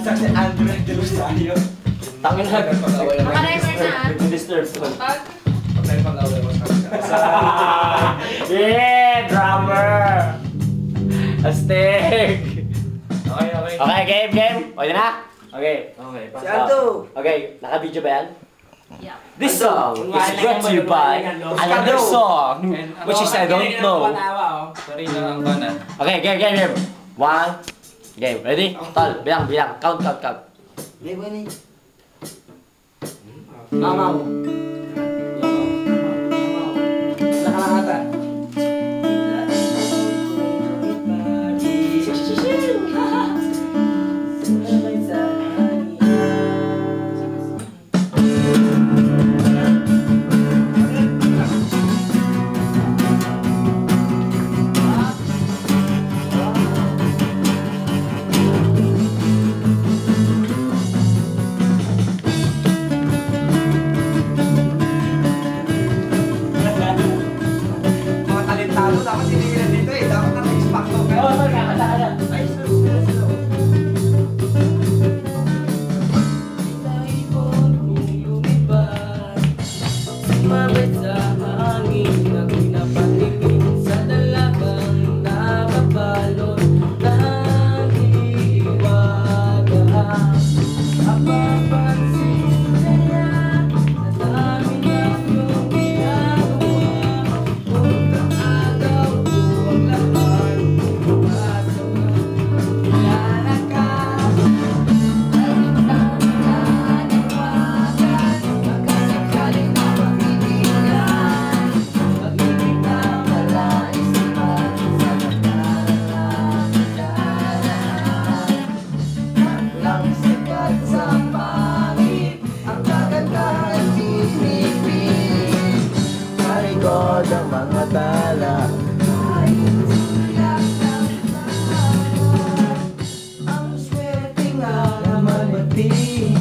Sabi Andrew de Rosario. Tangin na. Maka-refer na. Disturb ko. Pag may pag-away mo sa Yeah! Drummer! Astig! Okay, okay. Okay, game! Okay na? Okay. Okay, Si Aldo! Okay, naka-video ba yan? yeah. This song is brought to you by another song, which is I don't know. Sorry na ang bana. Okay, game! One, game. Ready? Tol, bilang. Count. Mamaw. Nakalangata. Dapat tinigilan dito eh. Dapat naka-expacto ka. Oo, kakatahan. Ay, slow. Sumabit sa hangin, ako'y napatingin sa dalagang nakabalot ng hiwaga. Apapansin kaya sa dami niyang iyong ginagawa. Huwag kang agaw, huwag lahat, masama, kilala ka. Ang mga tala. Ang swerte nga naman bating,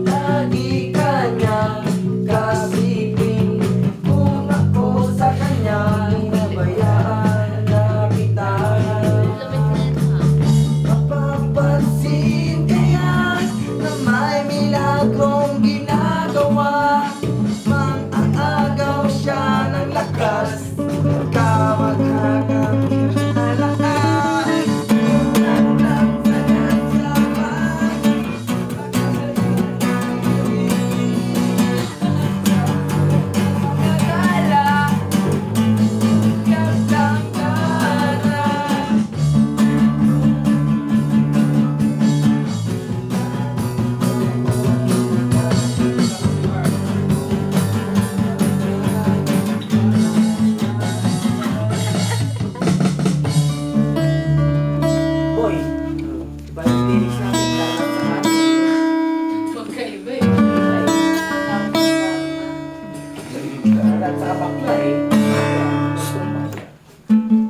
lagi ka niyang kasipin. Kung ako sa kanya nabayaan na kita, mapapansin kaya na may milagrong ginagawa. Mang-aagaw siya ng lakas, kawag-agang halakaan. Lang sa nasapan, nagala, nagtangkara. Boy, iba yung lyrics natin lahat sa atin. Magkaiba eh. Lahat sa bakla eh.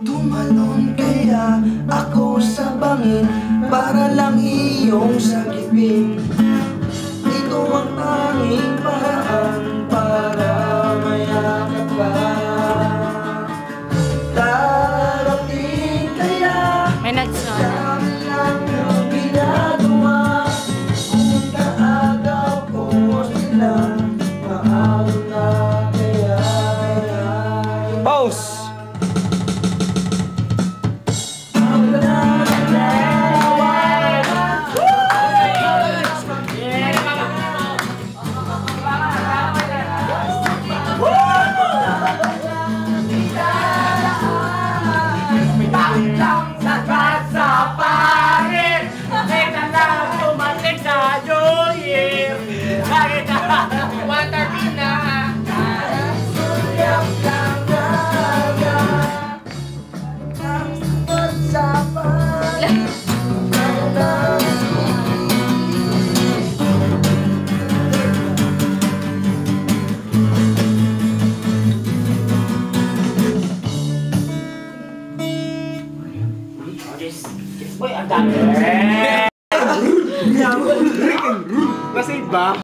Tumalon kaya ako sa bangin para lang iyong sagipin. Ito ang tanging paraan para mayakap ka. Darating kaya May nagsunod. dami lang ang ginagawa. Kung kaagaw ko sila, maalo na kaya. Pause! Boy, ang dami. Kasi ba?